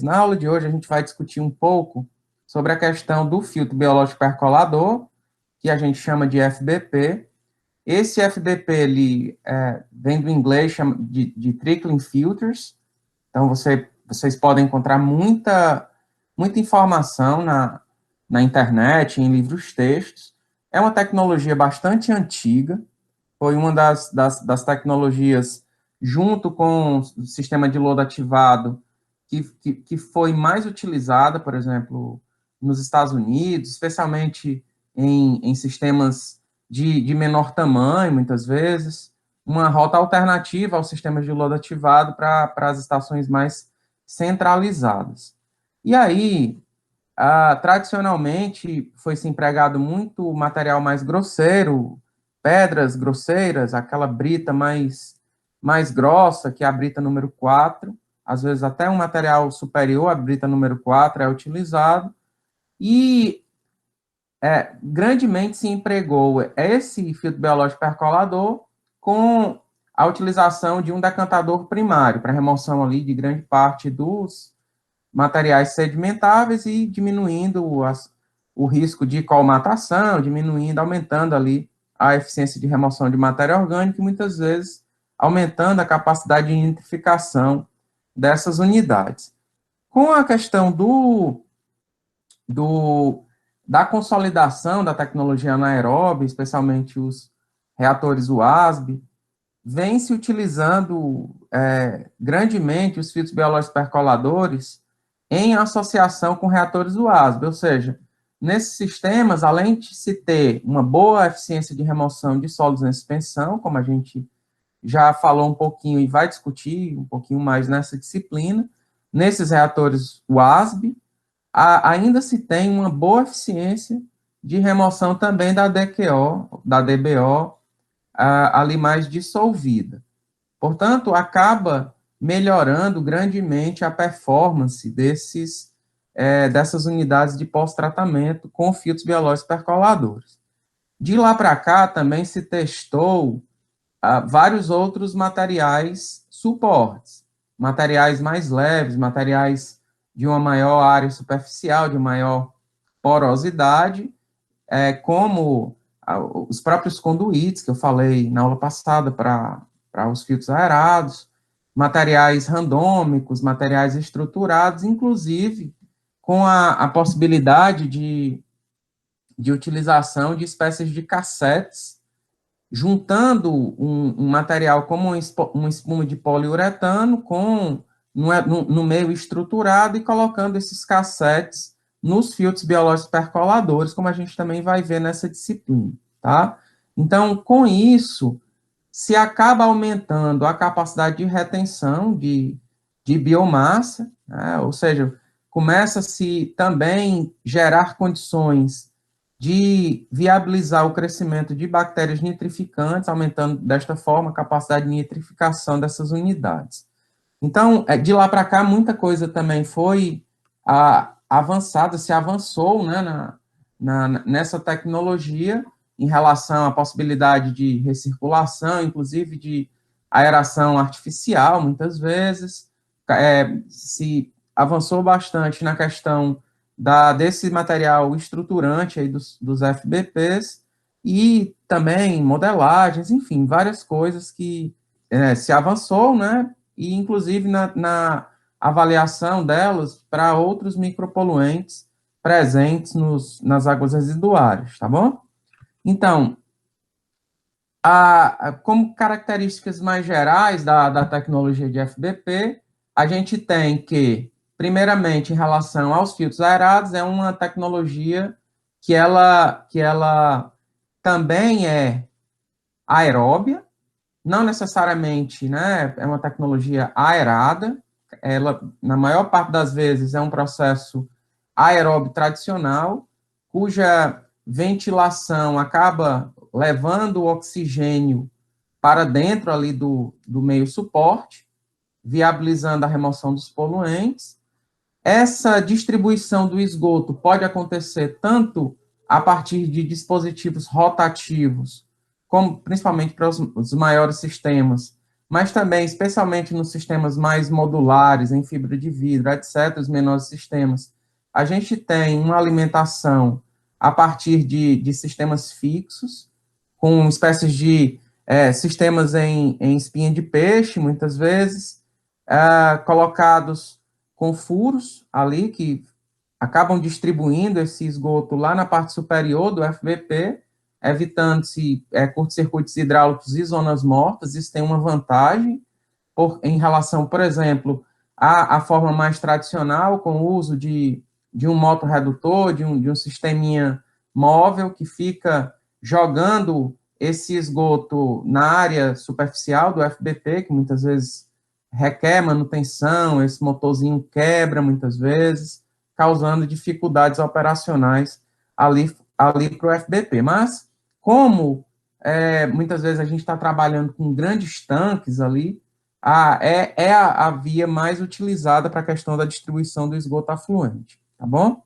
Na aula de hoje, a gente vai discutir um pouco sobre a questão do filtro biológico percolador, que a gente chama de FBP. Esse FBP, ele vem do inglês, chama de Trickling Filters. Então, vocês podem encontrar muita informação na internet, em livros textos. É uma tecnologia bastante antiga, foi uma das tecnologias, junto com o sistema de lodo ativado, que foi mais utilizada, por exemplo, nos Estados Unidos, especialmente em sistemas de menor tamanho, muitas vezes, uma rota alternativa ao sistema de lodo ativado para as estações mais centralizadas. E aí, tradicionalmente, foi se empregado muito material mais grosseiro, pedras grosseiras, aquela brita mais grossa, que é a brita número 4, às vezes até um material superior à brita número 4 é utilizado, e grandemente se empregou esse filtro biológico percolador com a utilização de um decantador primário, para remoção ali de grande parte dos materiais sedimentáveis e diminuindo o risco de colmatação, aumentando ali a eficiência de remoção de matéria orgânica e muitas vezes aumentando a capacidade de nitrificação dessas unidades. Com a questão da consolidação da tecnologia anaeróbica, especialmente os reatores UASB, vem se utilizando grandemente os filtros biológicos percoladores em associação com reatores UASB, ou seja, nesses sistemas, além de se ter uma boa eficiência de remoção de sólidos em suspensão, como a gente já falou um pouquinho e vai discutir um pouquinho mais nessa disciplina, nesses reatores UASB, ainda se tem uma boa eficiência de remoção também da DQO, da DBO, ali mais dissolvida. Portanto, acaba melhorando grandemente a performance dessas unidades de pós-tratamento com filtros biológicos percoladores. De lá para cá, também se testou vários outros materiais suportes, materiais mais leves, materiais de uma maior área superficial, de maior porosidade, como os próprios conduítes, que eu falei na aula passada, para os filtros aerados, materiais randômicos, materiais estruturados, inclusive com a possibilidade de utilização de espécies de cassetes, juntando um material como uma espuma de poliuretano no meio estruturado e colocando esses cassetes nos filtros biológicos percoladores, como a gente também vai ver nessa disciplina, tá? Então, com isso, se acaba aumentando a capacidade de retenção de biomassa, né? Ou seja, começa-se também gerar condições de viabilizar o crescimento de bactérias nitrificantes, aumentando desta forma a capacidade de nitrificação dessas unidades. Então, de lá para cá, muita coisa também foi avançada, se avançou, né, nessa tecnologia em relação à possibilidade de recirculação, inclusive de aeração artificial, muitas vezes. Se avançou bastante na questão desse material estruturante aí dos FBPs e também modelagens, enfim, várias coisas que se avançou, né, e inclusive na avaliação delas para outros micropoluentes presentes nas águas residuárias, tá bom? Então, como características mais gerais da tecnologia de FBP, a gente tem que, primeiramente, em relação aos filtros aerados, é uma tecnologia que ela também é aeróbia, não necessariamente, né, é uma tecnologia aerada, ela, na maior parte das vezes, é um processo aeróbio tradicional, cuja ventilação acaba levando o oxigênio para dentro ali do meio suporte, viabilizando a remoção dos poluentes. Essa distribuição do esgoto pode acontecer tanto a partir de dispositivos rotativos, como principalmente para os maiores sistemas, mas também, especialmente nos sistemas mais modulares, em fibra de vidro, etc., os menores sistemas, a gente tem uma alimentação a partir de sistemas fixos, com espécies de sistemas em espinha de peixe, muitas vezes, colocados com furos ali, que acabam distribuindo esse esgoto lá na parte superior do FBP, evitando-se curtos-circuitos hidráulicos e zonas mortas. Isso tem uma vantagem em relação, por exemplo, à forma mais tradicional, com o uso de um motorredutor, de um sisteminha móvel que fica jogando esse esgoto na área superficial do FBP, que muitas vezes requer manutenção, esse motorzinho quebra muitas vezes, causando dificuldades operacionais ali para o FBP. Mas, como muitas vezes a gente está trabalhando com grandes tanques ali, a via mais utilizada para a questão da distribuição do esgoto afluente, tá bom?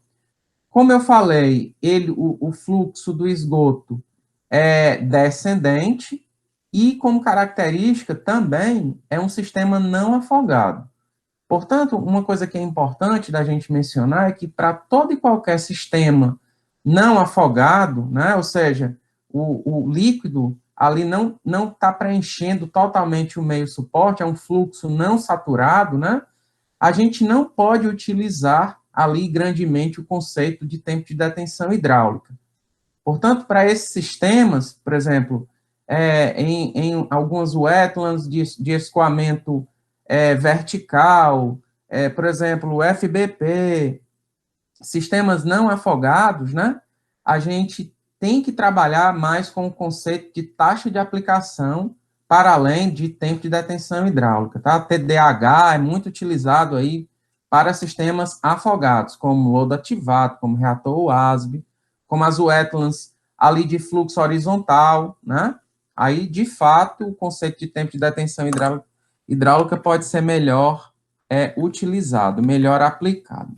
Como eu falei, o fluxo do esgoto é descendente e, como característica, também é um sistema não afogado. Portanto, uma coisa que é importante da gente mencionar é que para todo e qualquer sistema não afogado, né, ou seja, o líquido ali não está preenchendo totalmente o meio suporte, é um fluxo não saturado, né, a gente não pode utilizar ali grandemente o conceito de tempo de detenção hidráulica. Portanto, para esses sistemas, por exemplo, em algumas wetlands de escoamento vertical, por exemplo, o FBP, sistemas não afogados, né? A gente tem que trabalhar mais com o conceito de taxa de aplicação para além de tempo de detenção hidráulica, tá? TDAH é muito utilizado aí para sistemas afogados, como lodo ativado, como reator WASB, como as wetlands ali de fluxo horizontal, né? Aí, de fato, o conceito de tempo de detenção hidráulica pode ser melhor utilizado, melhor aplicado.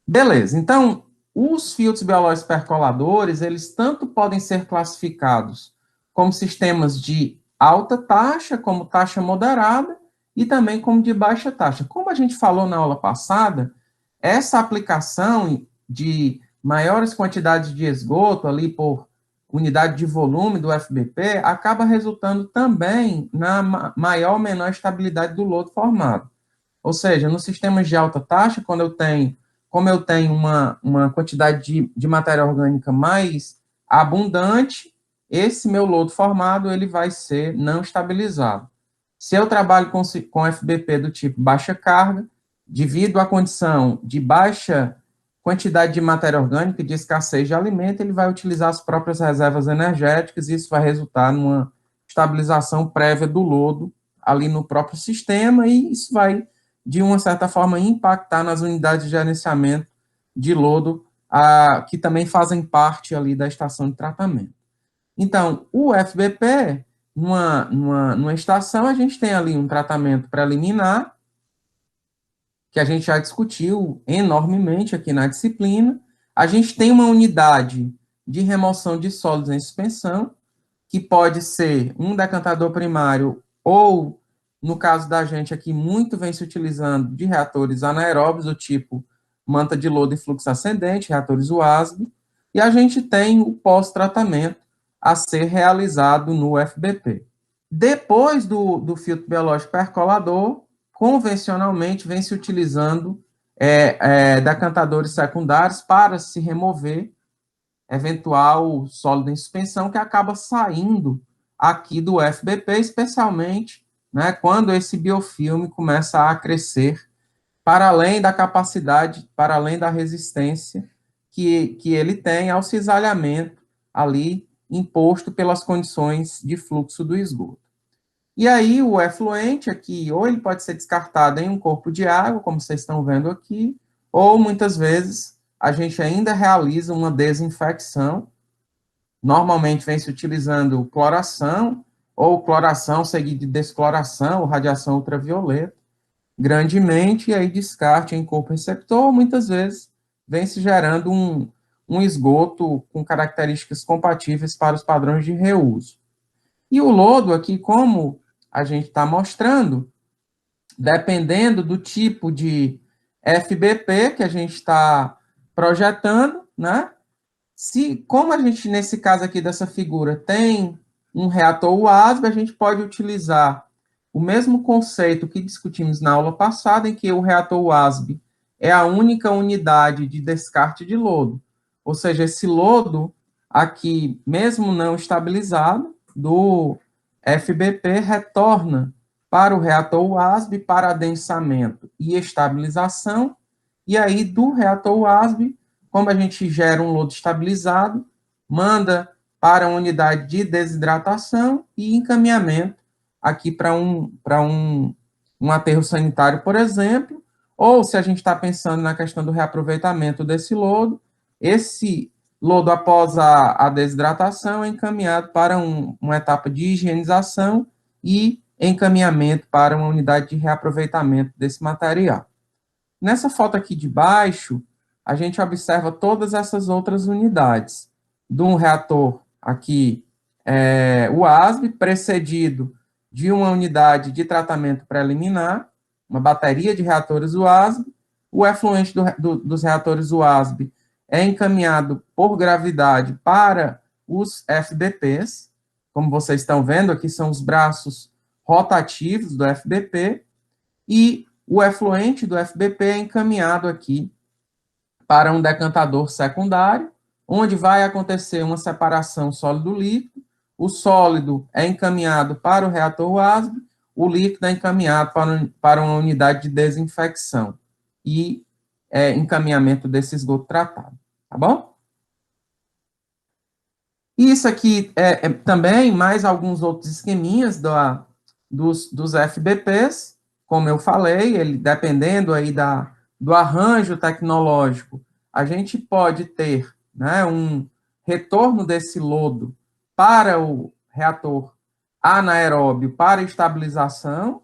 Beleza, então, os filtros biológicos percoladores, eles tanto podem ser classificados como sistemas de alta taxa, como taxa moderada, e também como de baixa taxa. Como a gente falou na aula passada, essa aplicação de maiores quantidades de esgoto ali por unidade de volume do FBP acaba resultando também na maior ou menor estabilidade do lodo formado. Ou seja, nos sistemas de alta taxa, como eu tenho uma quantidade de matéria orgânica mais abundante, esse meu lodo formado ele vai ser não estabilizado. Se eu trabalho com FBP do tipo baixa carga, devido à condição de baixa quantidade de matéria orgânica e de escassez de alimento, ele vai utilizar as próprias reservas energéticas e isso vai resultar numa estabilização prévia do lodo ali no próprio sistema e isso vai, de uma certa forma, impactar nas unidades de gerenciamento de lodo, que também fazem parte ali da estação de tratamento. Então, o FBP, numa estação, a gente tem ali um tratamento preliminar, que a gente já discutiu enormemente aqui na disciplina. A gente tem uma unidade de remoção de sólidos em suspensão, que pode ser um decantador primário ou, no caso da gente aqui, muito vem se utilizando de reatores anaeróbios, do tipo manta de lodo e fluxo ascendente, reatores WASB, e a gente tem o pós-tratamento a ser realizado no FBP. Depois do filtro biológico percolador, convencionalmente vem se utilizando decantadores secundários para se remover eventual sólido em suspensão que acaba saindo aqui do FBP, especialmente, né, quando esse biofilme começa a crescer para além da capacidade, para além da resistência que ele tem ao cisalhamento ali imposto pelas condições de fluxo do esgoto. E aí o efluente aqui, ou ele pode ser descartado em um corpo de água, como vocês estão vendo aqui, ou muitas vezes a gente ainda realiza uma desinfecção. Normalmente vem se utilizando cloração, ou cloração seguida de descloração, ou radiação ultravioleta, grandemente, e aí descarte em corpo receptor, ou muitas vezes vem se gerando um esgoto com características compatíveis para os padrões de reuso. E o lodo aqui, como a gente está mostrando, dependendo do tipo de FBP que a gente está projetando, né? Como a gente, nesse caso aqui dessa figura, tem um reator USB, a gente pode utilizar o mesmo conceito que discutimos na aula passada, em que o reator USB é a única unidade de descarte de lodo. Ou seja, esse lodo aqui, mesmo não estabilizado, do FBP, retorna para o reator USB para adensamento e estabilização, e aí do reator USB, como a gente gera um lodo estabilizado, manda para a unidade de desidratação e encaminhamento aqui para um aterro sanitário, por exemplo, ou se a gente está pensando na questão do reaproveitamento desse lodo, esse lodo após a desidratação é encaminhado para uma etapa de higienização e encaminhamento para uma unidade de reaproveitamento desse material. Nessa foto aqui de baixo, a gente observa todas essas outras unidades. De um reator aqui, o ASB, precedido de uma unidade de tratamento preliminar, uma bateria de reatores UASB. O efluente dos reatores UASB é encaminhado por gravidade para os FBPs. Como vocês estão vendo, aqui são os braços rotativos do FBP, e o efluente do FBP é encaminhado aqui para um decantador secundário, onde vai acontecer uma separação sólido-líquido. O sólido é encaminhado para o reator USB, o líquido é encaminhado para uma unidade de desinfecção e encaminhamento desse esgoto tratado, tá bom? Isso aqui é também mais alguns outros esqueminhas dos FBPs, como eu falei, ele dependendo aí do arranjo tecnológico, a gente pode ter, né, um retorno desse lodo para o reator anaeróbio para estabilização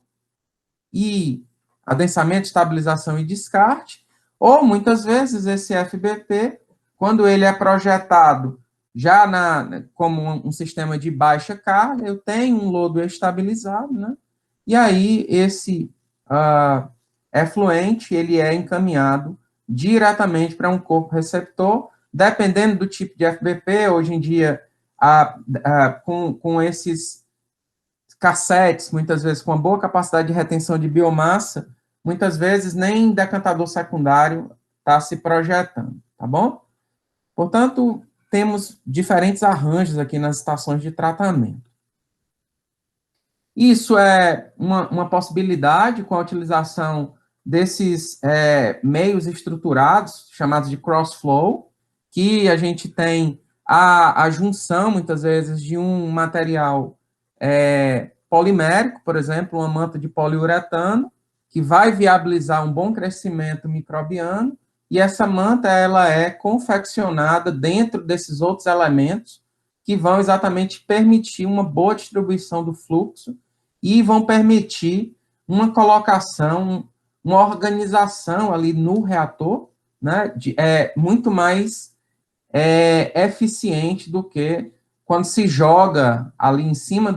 e adensamento, estabilização e descarte, ou muitas vezes esse FBP, quando ele é projetado já como um sistema de baixa carga, eu tenho um lodo estabilizado, né? E aí esse efluente ele é encaminhado diretamente para um corpo receptor, dependendo do tipo de FBP. Hoje em dia, com esses cassetes, muitas vezes com uma boa capacidade de retenção de biomassa, muitas vezes nem decantador secundário está se projetando, tá bom? Portanto, temos diferentes arranjos aqui nas estações de tratamento. Isso é uma possibilidade com a utilização desses meios estruturados, chamados de cross-flow, que a gente tem a junção, muitas vezes, de um material polimérico, por exemplo, uma manta de poliuretano, que vai viabilizar um bom crescimento microbiano, e essa manta ela é confeccionada dentro desses outros elementos que vão exatamente permitir uma boa distribuição do fluxo e vão permitir uma colocação, uma organização ali no reator, né, muito mais eficiente do que quando se joga ali em cima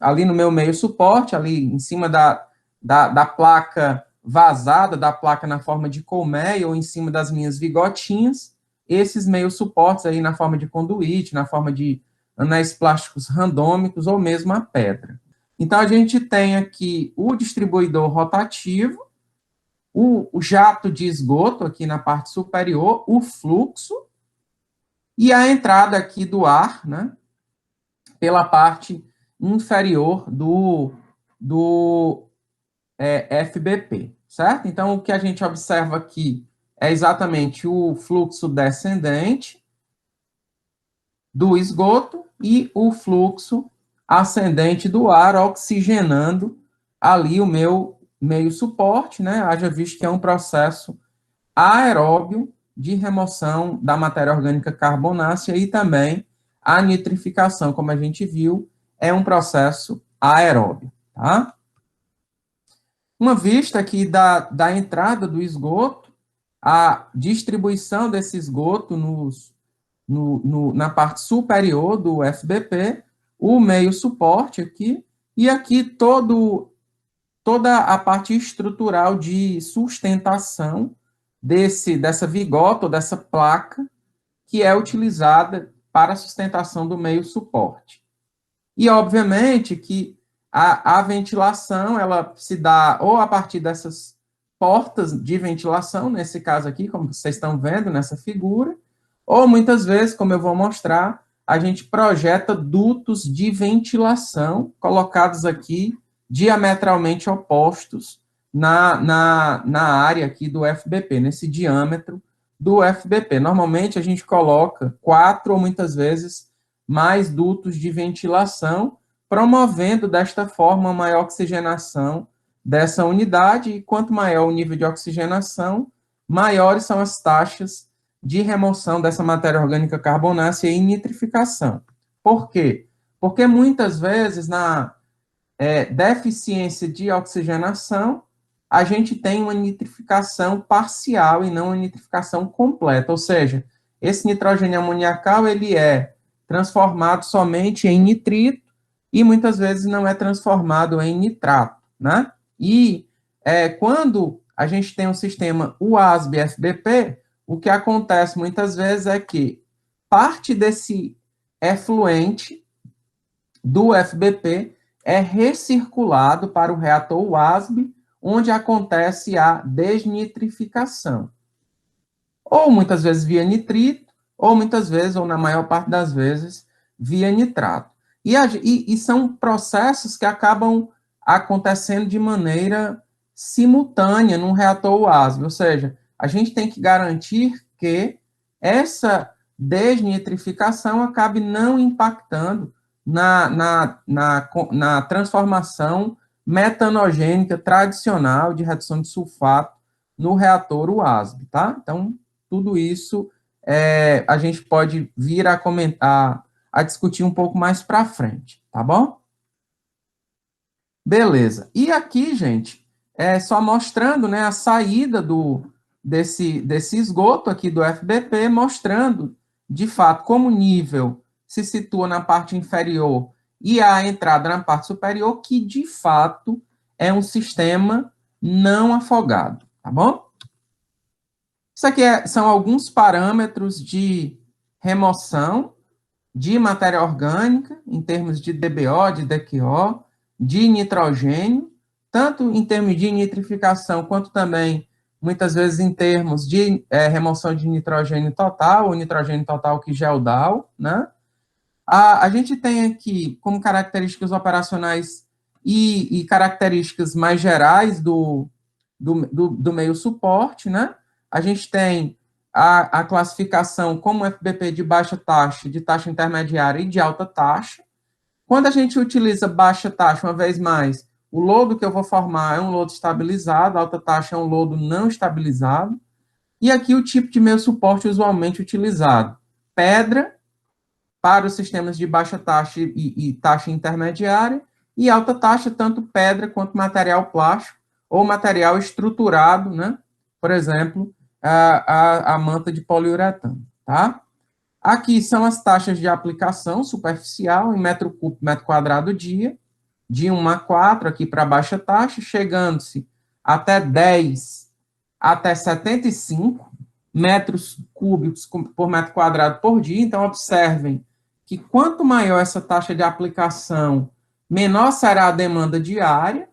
ali no meu meio suporte, ali em cima da placa vazada, da placa na forma de colmeia ou em cima das minhas vigotinhas, esses meios suportes aí na forma de conduíte, na forma de anéis plásticos randômicos ou mesmo a pedra. Então, a gente tem aqui o distribuidor rotativo, o jato de esgoto aqui na parte superior, o fluxo e a entrada aqui do ar, né, pela parte inferior do FBP, certo? Então, o que a gente observa aqui é exatamente o fluxo descendente do esgoto e o fluxo ascendente do ar, oxigenando ali o meu meio suporte, né? Haja visto que é um processo aeróbio de remoção da matéria orgânica carbonácea e também a nitrificação, como a gente viu, é um processo aeróbio, tá? Uma vista aqui da entrada do esgoto, a distribuição desse esgoto na parte superior do FBP, o meio suporte aqui, E aqui toda a parte estrutural de sustentação dessa vigota, ou dessa placa, que é utilizada para a sustentação do meio suporte. E, obviamente, que a ventilação, ela se dá ou a partir dessas portas de ventilação, nesse caso aqui, como vocês estão vendo nessa figura, ou muitas vezes, como eu vou mostrar, a gente projeta dutos de ventilação colocados aqui diametralmente opostos na área aqui do FBP, nesse diâmetro do FBP. Normalmente, a gente coloca 4 ou muitas vezes mais dutos de ventilação, promovendo desta forma uma maior oxigenação dessa unidade, e quanto maior o nível de oxigenação, maiores são as taxas de remoção dessa matéria orgânica carbonácea e nitrificação. Por quê? Porque muitas vezes na deficiência de oxigenação, a gente tem uma nitrificação parcial e não uma nitrificação completa, ou seja, esse nitrogênio amoniacal, ele é transformado somente em nitrito e muitas vezes não é transformado em nitrato, né? E quando a gente tem um sistema UASB-FBP, o que acontece muitas vezes é que parte desse efluente do FBP é recirculado para o reator UASB, onde acontece a desnitrificação. Ou muitas vezes via nitrito, ou muitas vezes, ou na maior parte das vezes, via nitrato. E são processos que acabam acontecendo de maneira simultânea num reator UASB, ou seja, a gente tem que garantir que essa desnitrificação acabe não impactando na transformação metanogênica tradicional de redução de sulfato no reator UASB, tá? Então, tudo isso a gente pode vir a comentar, a discutir um pouco mais para frente, tá bom? Beleza. E aqui, gente, só mostrando, né, a saída desse esgoto aqui do FBP, mostrando, de fato, como o nível se situa na parte inferior e a entrada na parte superior, que, de fato, é um sistema não afogado, tá bom? Isso aqui são alguns parâmetros de remoção de matéria orgânica, em termos de DBO, de DQO, de nitrogênio, tanto em termos de nitrificação, quanto também, muitas vezes, em termos de remoção de nitrogênio total, ou nitrogênio total que GELDAL, né? A gente tem aqui, como características operacionais e características mais gerais do meio suporte, né? A gente tem a classificação como FBP de baixa taxa, de taxa intermediária e de alta taxa. Quando a gente utiliza baixa taxa, uma vez mais, o lodo que eu vou formar é um lodo estabilizado, alta taxa é um lodo não estabilizado. E aqui o tipo de meio suporte usualmente utilizado: pedra, para os sistemas de baixa taxa e taxa intermediária, e alta taxa, tanto pedra quanto material plástico, ou material estruturado, né? Por exemplo, a manta de poliuretano, tá? Aqui são as taxas de aplicação superficial em metro cúbico, metro quadrado dia, de 1 a 4 aqui para baixa taxa, chegando-se até 10 até 75 metros cúbicos por metro quadrado por dia. Então, observem que quanto maior essa taxa de aplicação, menor será a demanda diária,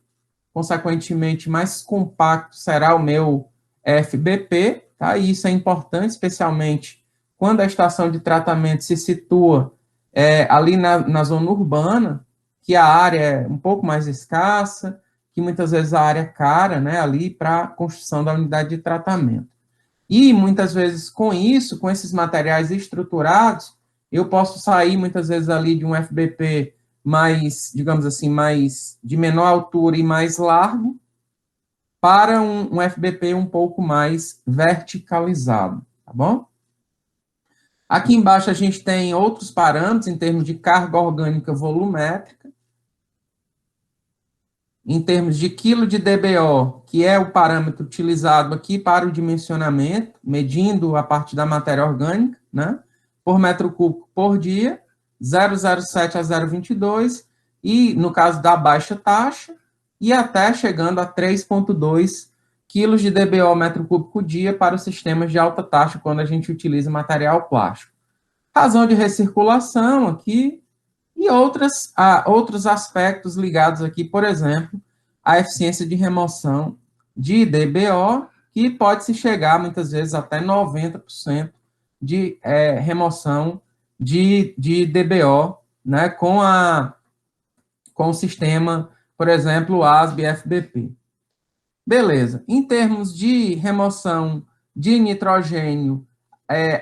consequentemente, mais compacto será o meu FBP, tá? E isso é importante, especialmente quando a estação de tratamento se situa ali na zona urbana, que a área é um pouco mais escassa, que muitas vezes a área é cara, né, ali para a construção da unidade de tratamento. E muitas vezes com isso, com esses materiais estruturados, eu posso sair muitas vezes ali de um FBP mais, digamos assim, mais de menor altura e mais largo, para um FBP um pouco mais verticalizado, tá bom? Aqui embaixo a gente tem outros parâmetros em termos de carga orgânica volumétrica, em termos de quilo de DBO, que é o parâmetro utilizado aqui para o dimensionamento, medindo a parte da matéria orgânica, né, por metro cúbico por dia, 0,07 a 0,22, e no caso da baixa taxa, e até chegando a 3,2 quilos de DBO metro cúbico dia para os sistemas de alta taxa, quando a gente utiliza material plástico. Razão de recirculação aqui, e outros aspectos ligados aqui, por exemplo, à eficiência de remoção de DBO, que pode se chegar, muitas vezes, até 90% de remoção de DBO, né, com o sistema, por exemplo, ASB-FBP. Beleza. Em termos de remoção de nitrogênio,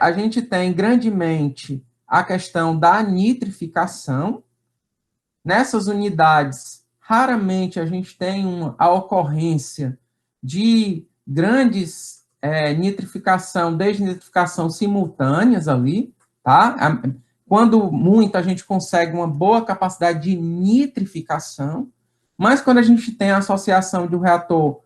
a gente tem grandemente a questão da nitrificação. Nessas unidades, raramente a gente tem a ocorrência de grandes nitrificação, desnitrificação simultâneas ali, tá? Quando muito, a gente consegue uma boa capacidade de nitrificação, mas quando a gente tem a associação de um reator,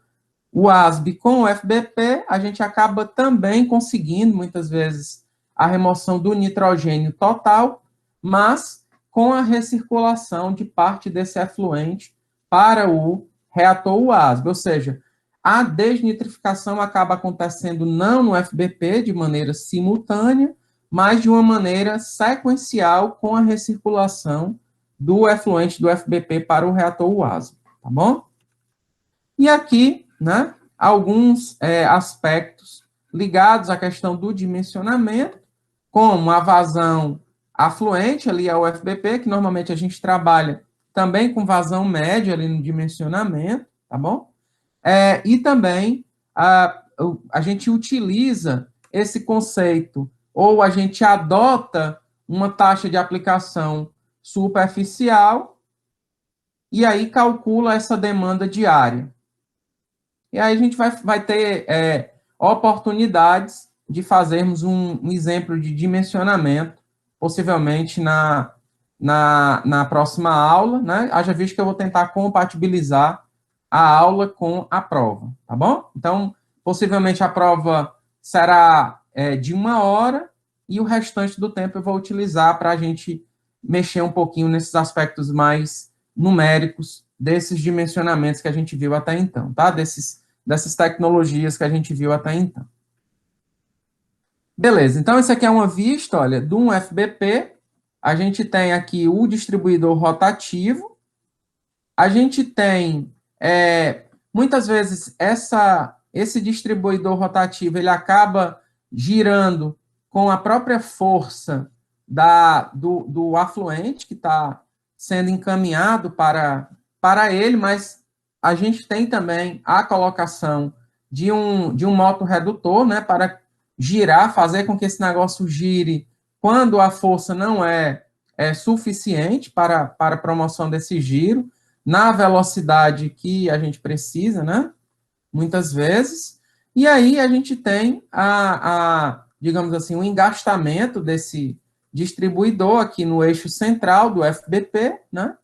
o ASB com o FBP, a gente acaba também conseguindo, muitas vezes, a remoção do nitrogênio total, mas com a recirculação de parte desse efluente para o reator UASB, ou seja, a desnitrificação acaba acontecendo não no FBP de maneira simultânea, mas de uma maneira sequencial com a recirculação do efluente do FBP para o reator UASB, tá bom? E aqui, né, alguns aspectos ligados à questão do dimensionamento, como a vazão afluente ali ao FBP, que normalmente a gente trabalha também com vazão média ali no dimensionamento, tá bom? E também a gente utiliza esse conceito, ou a gente adota uma taxa de aplicação superficial, e aí calcula essa demanda diária. E aí a gente vai ter oportunidades de fazermos um exemplo de dimensionamento, possivelmente na próxima aula, né? Haja visto que eu vou tentar compatibilizar a aula com a prova, tá bom? Então, possivelmente a prova será de 1 hora, e o restante do tempo eu vou utilizar para a gente mexer um pouquinho nesses aspectos mais numéricos desses dimensionamentos que a gente viu até então, tá? Dessas tecnologias que a gente viu até então. Beleza, então essa aqui é uma vista, olha, de um FBP. A gente tem aqui o distribuidor rotativo. A gente tem, muitas vezes, esse distribuidor rotativo, ele acaba girando com a própria força do afluente que está sendo encaminhado para ele, mas a gente tem também a colocação de um motorredutor, né, para girar, fazer com que esse negócio gire quando a força não é suficiente para a promoção desse giro, na velocidade que a gente precisa, né, muitas vezes. E aí a gente tem digamos assim, o engastamento desse distribuidor aqui no eixo central do FBP, né?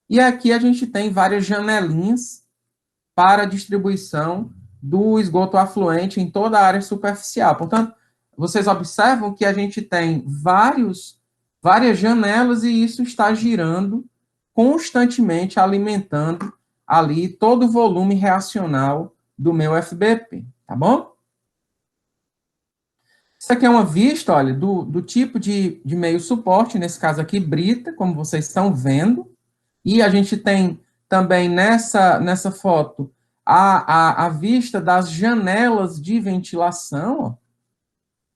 E aqui a gente tem várias janelinhas para a distribuição do esgoto afluente em toda a área superficial. Portanto, vocês observam que a gente tem várias janelas, e isso está girando constantemente, alimentando ali todo o volume reacional do meu FBP, tá bom? Isso aqui é uma vista, olha, do tipo de meio suporte, nesse caso aqui, brita, como vocês estão vendo. E a gente tem também nessa foto a vista das janelas de ventilação. Ó.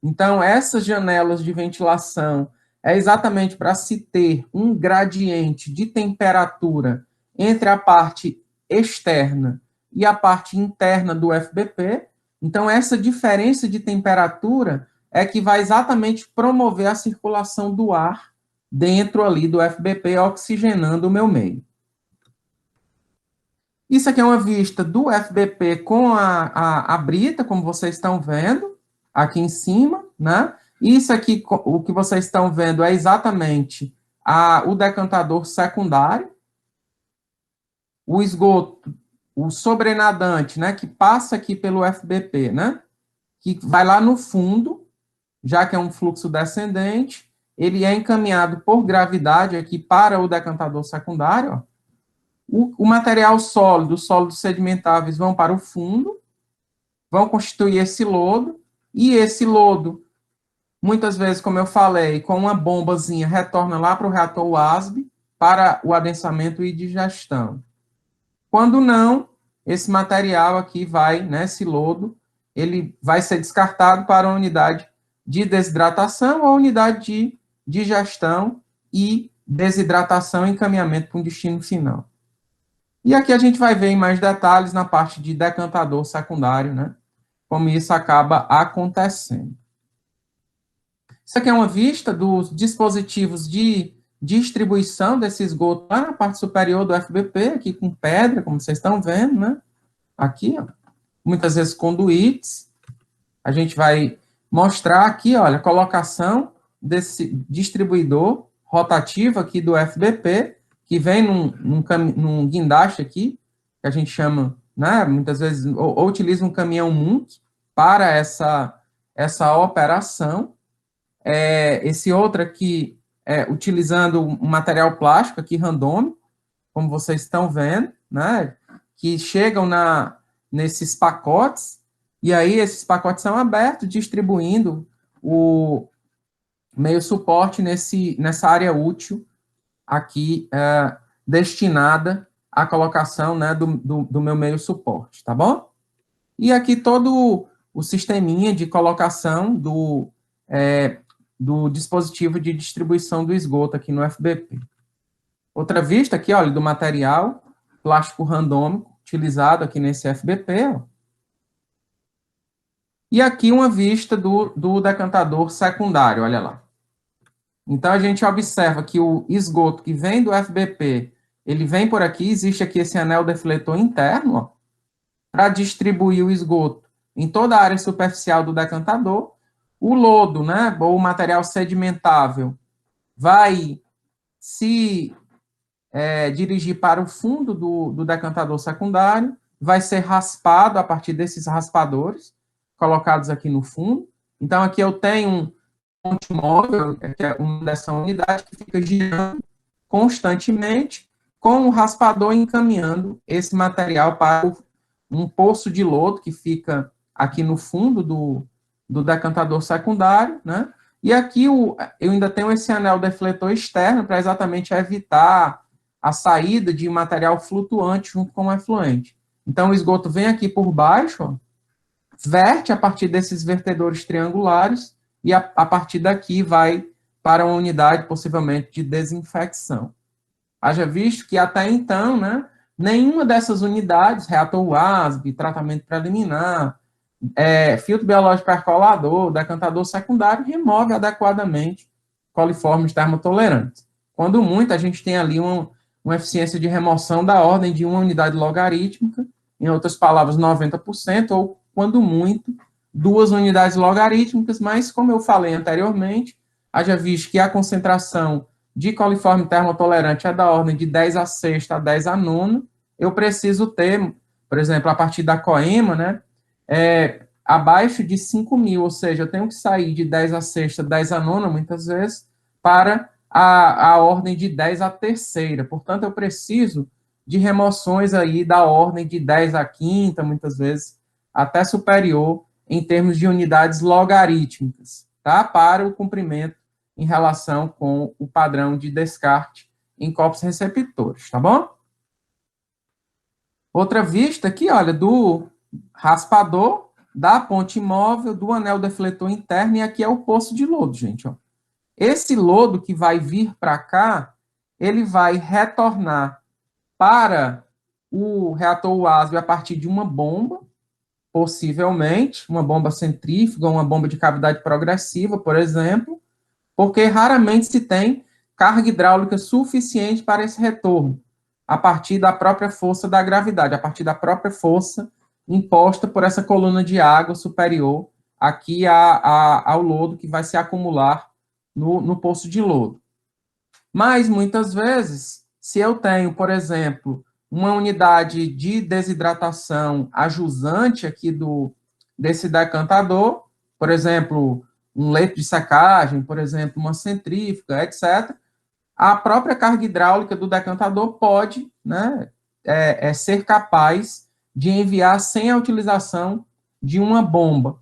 Então, essas janelas de ventilação é exatamente para se ter um gradiente de temperatura entre a parte externa e a parte interna do FBP. Então, essa diferença de temperatura é que vai exatamente promover a circulação do ar dentro ali do FBP, oxigenando o meu meio. Isso aqui é uma vista do FBP com a brita, como vocês estão vendo, aqui em cima, né? Isso aqui, o que vocês estão vendo é exatamente o decantador secundário, o esgoto, o sobrenadante, né, que passa aqui pelo FBP, né, que vai lá no fundo, já que é um fluxo descendente, ele é encaminhado por gravidade aqui para o decantador secundário, ó. O material sólido, os sólidos sedimentáveis vão para o fundo, vão constituir esse lodo, e esse lodo, muitas vezes, como eu falei, com uma bombazinha, retorna lá para o reator WASB, para o adensamento e digestão. Quando não, esse material aqui vai, né, esse lodo, ele vai ser descartado para a unidade de desidratação ou unidade de digestão e desidratação e encaminhamento para um destino final. E aqui a gente vai ver em mais detalhes na parte de decantador secundário, né, como isso acaba acontecendo. Isso aqui é uma vista dos dispositivos de distribuição desse esgoto lá na parte superior do FBP, aqui com pedra, como vocês estão vendo, né? Aqui, ó, muitas vezes conduítes. A gente vai mostrar aqui, olha, a colocação desse distribuidor rotativo aqui do FBP, que vem num guindaste aqui, que a gente chama, né, muitas vezes, ou utiliza um caminhão MUNC para essa operação. Esse outro aqui, utilizando um material plástico aqui, randômico, como vocês estão vendo, né, que chegam nesses pacotes, e aí esses pacotes são abertos, distribuindo o meio suporte nessa área útil aqui, destinada à colocação, né, do meu meio suporte, tá bom? E aqui todo o sisteminha de colocação do dispositivo de distribuição do esgoto aqui no FBP. Outra vista aqui, olha, do material plástico randômico utilizado aqui nesse FBP, ó. E aqui uma vista do decantador secundário, olha lá. Então, a gente observa que o esgoto que vem do FBP, ele vem por aqui, existe aqui esse anel defletor interno, para distribuir o esgoto em toda a área superficial do decantador. O lodo, né, ou o material sedimentável, vai se dirigir para o fundo do decantador secundário, vai ser raspado a partir desses raspadores, colocados aqui no fundo. Então, aqui eu tenho um ponte móvel, que é uma dessa unidade, que fica girando constantemente, com o raspador encaminhando esse material para um poço de lodo, que fica aqui no fundo do decantador secundário, né? E aqui eu ainda tenho esse anel defletor externo para exatamente evitar a saída de material flutuante junto com o efluente. Então, o esgoto vem aqui por baixo, ó, verte a partir desses vertedores triangulares e a partir daqui vai para uma unidade, possivelmente, de desinfecção. Haja visto que até então, né, nenhuma dessas unidades, reator WASB, tratamento preliminar, filtro biológico percolador, decantador secundário, remove adequadamente coliformes termotolerantes. Quando muito, a gente tem ali uma eficiência de remoção da ordem de uma unidade logarítmica, em outras palavras, 90%, ou, quando muito, 2 unidades logarítmicas, mas, como eu falei anteriormente, haja visto que a concentração de coliforme termotolerante é da ordem de 10 a sexta a 10 a nona, eu preciso ter, por exemplo, a partir da coema, né, abaixo de 5.000, ou seja, eu tenho que sair de 10 a sexta, 10 a nona, muitas vezes, para a ordem de 10 a terceira. Portanto, eu preciso de remoções aí da ordem de 10 a quinta, muitas vezes, até superior, em termos de unidades logarítmicas, tá? Para o cumprimento em relação com o padrão de descarte em corpos receptores, tá bom? Outra vista aqui, olha, do raspador, da ponte móvel, do anel defletor interno, e aqui é o poço de lodo, gente, ó. Esse lodo que vai vir para cá, ele vai retornar para o reator WASB a partir de uma bomba, possivelmente, uma bomba centrífuga, uma bomba de cavidade progressiva, por exemplo, porque raramente se tem carga hidráulica suficiente para esse retorno, a partir da própria força da gravidade, a partir da própria força imposta por essa coluna de água superior aqui ao lodo que vai se acumular no poço de lodo. Mas, muitas vezes, se eu tenho, por exemplo, uma unidade de desidratação ajusante aqui desse decantador, por exemplo, um leito de secagem, por exemplo, uma centrífuga, etc., a própria carga hidráulica do decantador pode, né, ser capaz de enviar sem a utilização de uma bomba.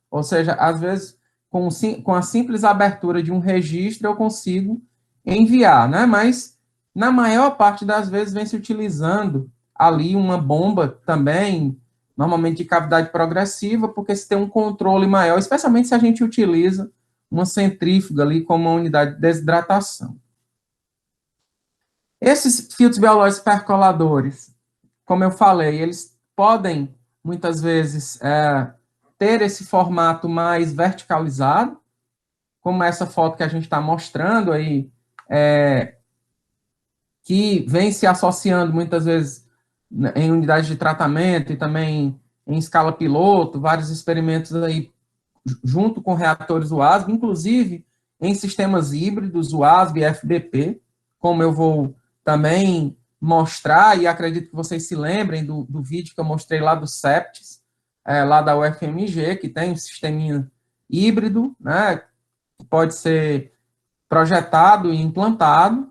Ou seja, às vezes, com a simples abertura de um registro, eu consigo enviar, né? Mas, na maior parte das vezes, vem se utilizando ali uma bomba também, normalmente de cavidade progressiva, porque se tem um controle maior, especialmente se a gente utiliza uma centrífuga ali como uma unidade de desidratação. Esses filtros biológicos percoladores, como eu falei, eles podem, muitas vezes, ter esse formato mais verticalizado, como essa foto que a gente está mostrando aí, que vem se associando muitas vezes em unidades de tratamento e também em escala piloto, vários experimentos aí junto com reatores UASB, inclusive em sistemas híbridos, UASB e FBP, como eu vou também mostrar, e acredito que vocês se lembrem do vídeo que eu mostrei lá do CEPTES, lá da UFMG, que tem um sisteminha híbrido, né, que pode ser projetado e implantado.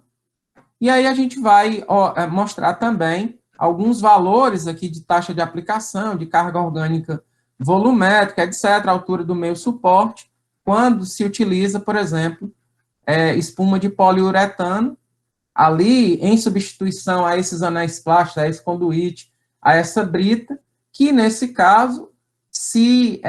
E aí a gente vai mostrar também alguns valores aqui de taxa de aplicação, de carga orgânica volumétrica, etc., altura do meio suporte, quando se utiliza, por exemplo, espuma de poliuretano, ali em substituição a esses anéis plásticos, a esse conduíte, a essa brita, que nesse caso se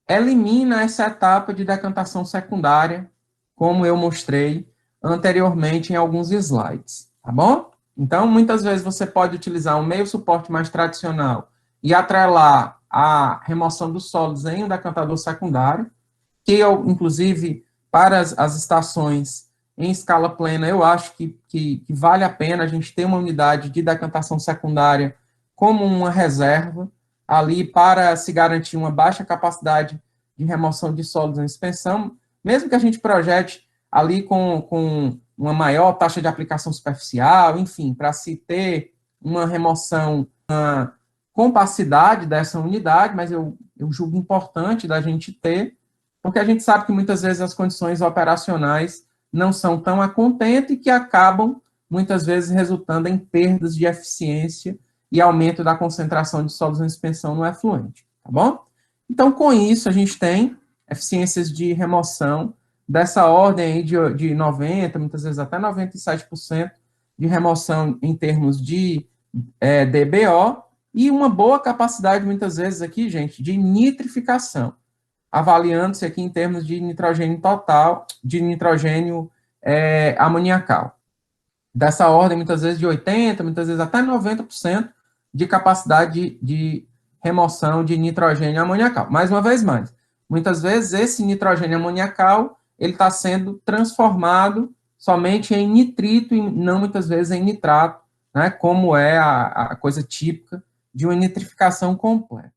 elimina essa etapa de decantação secundária, como eu mostrei anteriormente em alguns slides, tá bom? Então, muitas vezes você pode utilizar um meio suporte mais tradicional e atrelar a remoção dos sólidos em um decantador secundário, que eu, inclusive, para as estações em escala plena, eu acho que vale a pena a gente ter uma unidade de decantação secundária como uma reserva, ali para se garantir uma baixa capacidade de remoção de sólidos em suspensão, mesmo que a gente projete ali com uma maior taxa de aplicação superficial, enfim, para se ter uma remoção, uma compacidade dessa unidade, mas eu julgo importante da gente ter, porque a gente sabe que muitas vezes as condições operacionais não são tão a contento e que acabam, muitas vezes, resultando em perdas de eficiência e aumento da concentração de sólidos em suspensão no efluente, tá bom? Então, com isso, a gente tem eficiências de remoção dessa ordem aí de 90%, muitas vezes até 97% de remoção em termos de DBO e uma boa capacidade, muitas vezes aqui, gente, de nitrificação, avaliando-se aqui em termos de nitrogênio total, de nitrogênio amoniacal. Dessa ordem, muitas vezes de 80%, muitas vezes até 90% de capacidade de remoção de nitrogênio amoniacal. Mais uma vez mais, muitas vezes esse nitrogênio amoniacal ele está sendo transformado somente em nitrito e não muitas vezes em nitrato, né, como é a coisa típica de uma nitrificação completa.